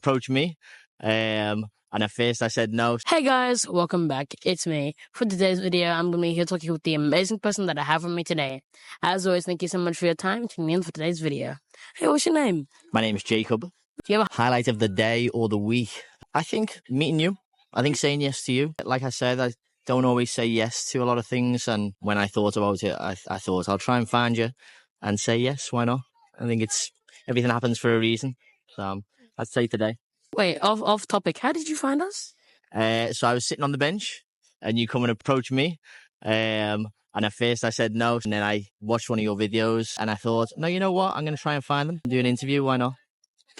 approach me. And at first I said no. Hey guys, welcome back. It's me. For today's video, I'm going to be here talking with the amazing person that I have with me today. As always, thank you so much for your time tuning in for today's video. Hey, what's your name? My name is Jacob. Do you have a Highlight of the day or the week? I think meeting you. I think saying yes to you. Like I said, I don't always say yes to a lot of things. And when I thought about it, I thought I'll try and find you and say yes. Why not? I think everything happens for a reason. So I'd say today. Wait, off topic. How did you find us? So I was sitting on the bench and you come and approach me. And at first I said no. And then I watched one of your videos and I thought, no, you know what? I'm going to try and find them. Do an interview. Why not?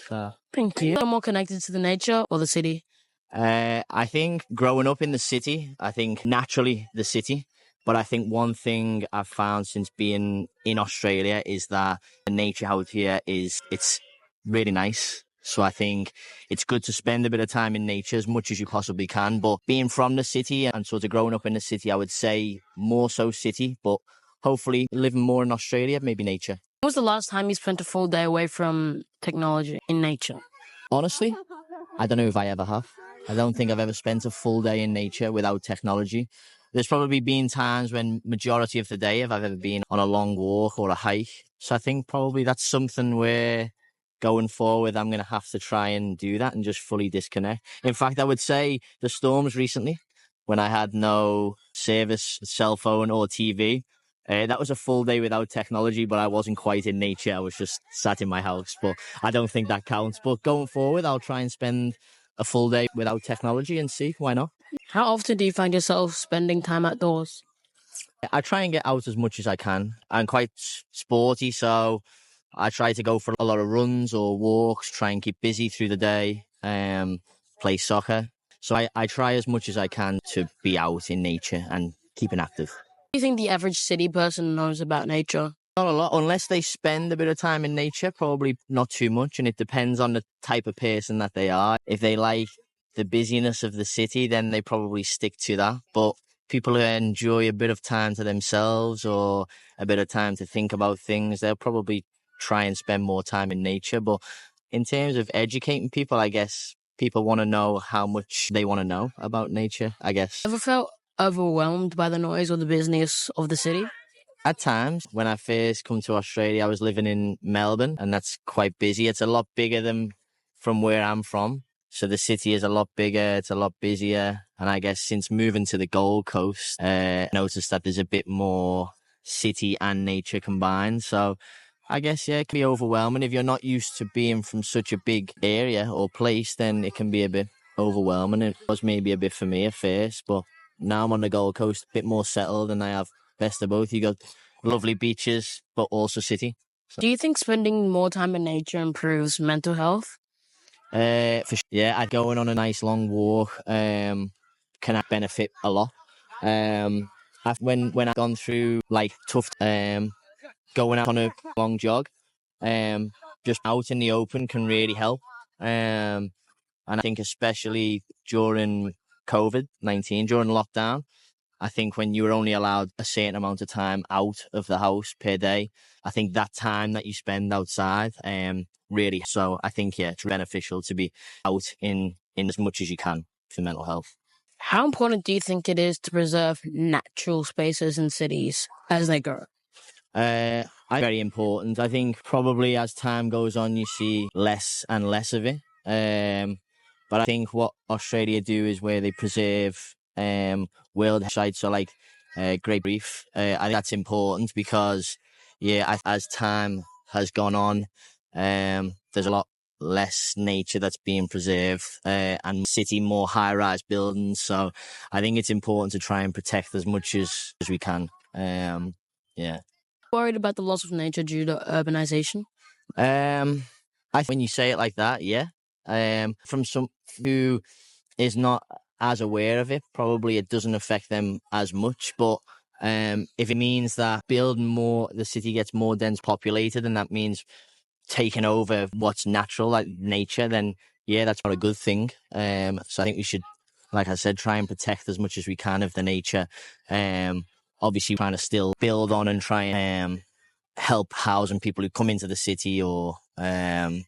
So Thank you. Are you more connected to the nature or the city? I think growing up in the city, I think naturally the city. But I think one thing I've found since being in Australia is that the nature out here it's really nice. So I think it's good to spend a bit of time in nature as much as you possibly can. But being from the city and sort of growing up in the city, I would say more so city, but hopefully living more in Australia, maybe nature. When was the last time you spent a full day away from technology in nature? Honestly, I don't know if I ever have. I don't think I've ever spent a full day in nature without technology. There's probably been times when majority of the day if I've ever been on a long walk or a hike. So I think probably that's something where going forward, I'm going to have to try and do that and just fully disconnect. In fact, I would say the storms recently, when I had no service, cell phone or TV, that was a full day without technology, but I wasn't quite in nature. I was just sat in my house, but I don't think that counts. But going forward, I'll try and spend a full day without technology and see why not. How often do you find yourself spending time outdoors? I try and get out as much as I can. I'm quite sporty, so I try to go for a lot of runs or walks, try and keep busy through the day, play soccer. So I try as much as I can to be out in nature and keeping active. What do you think the average city person knows about nature? Not a lot, unless they spend a bit of time in nature, probably not too much. And it depends on the type of person that they are. If they like the busyness of the city, then they probably stick to that. But people who enjoy a bit of time to themselves or a bit of time to think about things, they'll probably try and spend more time in nature. But in terms of educating people, I guess people want to know how much they want to know about nature, I guess. Ever felt overwhelmed by the noise or the business of the city? At times, when I first come to Australia, I was living in Melbourne, and that's quite busy. It's a lot bigger than from where I'm from. So the city is a lot bigger, it's a lot busier. And I guess since moving to the Gold Coast, I noticed that there's a bit more city and nature combined. So I guess, yeah, it can be overwhelming. If you're not used to being from such a big area or place, then it can be a bit overwhelming. It was maybe a bit for me at first, but now I'm on the Gold Coast, a bit more settled, and I have best of both. You got lovely beaches, but also city. Do you think spending more time in nature improves mental health? For sure. Yeah, I'd going on a nice long walk can benefit a lot. When I've gone through like tough going out on a long jog, just out in the open can really help. And I think especially during COVID-19, during lockdown, I think when you were only allowed a certain amount of time out of the house per day, I think that time that you spend outside, really. So I think, yeah, it's beneficial to be out in as much as you can for mental health. How important do you think it is to preserve natural spaces in cities as they grow? Very important. I think probably as time goes on, you see less and less of it. But I think what Australia do is where they preserve world sites, so like Great Reef. I think that's important because, yeah, as time has gone on, there's a lot less nature that's being preserved and city more high-rise buildings. So I think it's important to try and protect as much as we can. Yeah. Worried about the loss of nature due to urbanization? I think when you say it like that, yeah. From some who is not as aware of it, probably it doesn't affect them as much. But if it means that building more, the city gets more dense populated, and that means taking over what's natural, like nature, then yeah, that's not a good thing. So I think we should, like I said, try and protect as much as we can of the nature. Obviously trying to still build on and try and help housing people who come into the city or the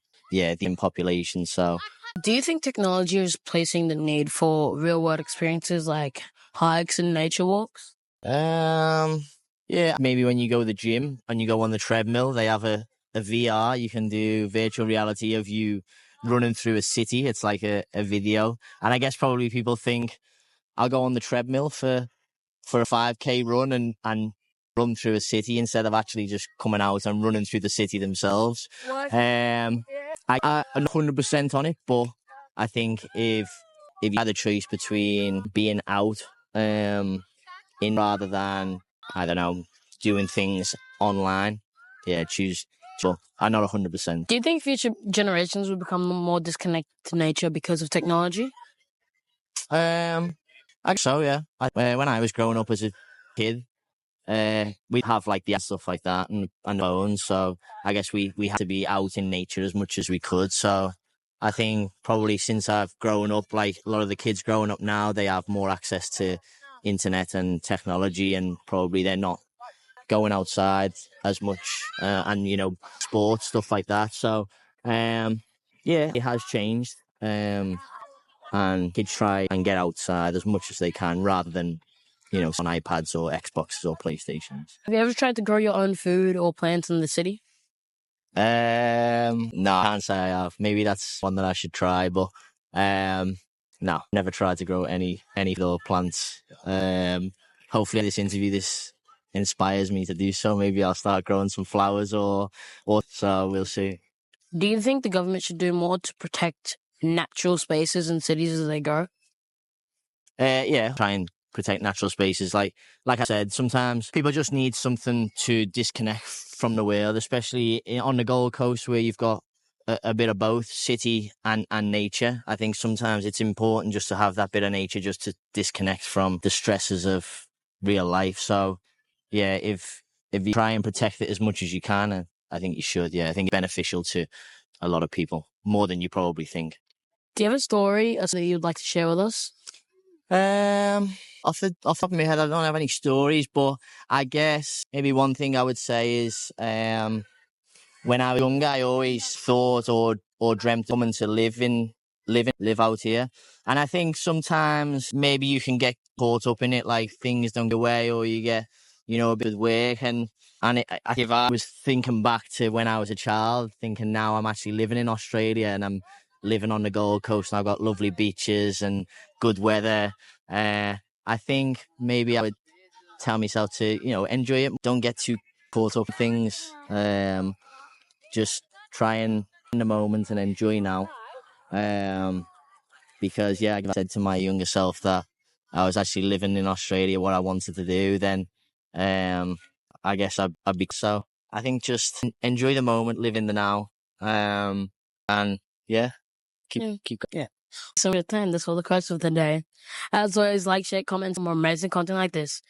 population. So Do you think technology is replacing the need for real world experiences like hikes and nature walks? Yeah, maybe when you go to the gym and you go on the treadmill, they have a VR. You can do virtual reality of you running through a city. It's like a video. And I guess probably people think I'll go on the treadmill for a 5K run and run through a city instead of actually just coming out and running through the city themselves. I'm 100% on it, but I think if you had a choice between being out in rather than, I don't know, doing things online, yeah, choose. Well, I'm not 100%. Do you think future generations will become more disconnected to nature because of technology? I guess so, yeah. When I was growing up as a kid, we'd have like the stuff like that and phones. So I guess we had to be out in nature as much as we could. So I think probably since I've grown up, like a lot of the kids growing up now, they have more access to internet and technology, and probably they're not going outside as much and sports stuff like that. So yeah, it has changed. And kids try and get outside as much as they can rather than on iPads or Xboxes or PlayStations. Have you ever tried to grow your own food or plants in the city? No, I can't say I have. Maybe that's one that I should try, but no, never tried to grow any little plants. Hopefully this interview inspires me to do so. Maybe I'll start growing some flowers or so we'll see. Do you think the government should do more to protect natural spaces in cities as they grow? Yeah, try and protect natural spaces. Like I said, sometimes people just need something to disconnect from the world, especially on the Gold Coast where you've got a bit of both city and nature. I think sometimes it's important just to have that bit of nature just to disconnect from the stresses of real life. So yeah, if you try and protect it as much as you can, and I think you should. Yeah, I think it's beneficial to a lot of people, more than you probably think. Do you have a story or something you'd like to share with us? Off the top of my head, I don't have any stories, but I guess maybe one thing I would say is, when I was younger, I always thought or dreamt of coming to live out here. And I think sometimes maybe you can get caught up in it, like things don't go away, or you get, a bit of work. If I was thinking back to when I was a child, thinking now I'm actually living in Australia and I'm living on the Gold Coast and I've got lovely beaches and good weather. I think maybe I would tell myself to, enjoy it. Don't get too caught up in things. Just try and in the moment and enjoy now. Because yeah, if I said to my younger self that I was actually living in Australia, what I wanted to do, then I guess I'd be so. I think just enjoy the moment, live in the now, and yeah, keep going. So for your time, that's all the questions of the day. As always, like, share, comment for more amazing content like this.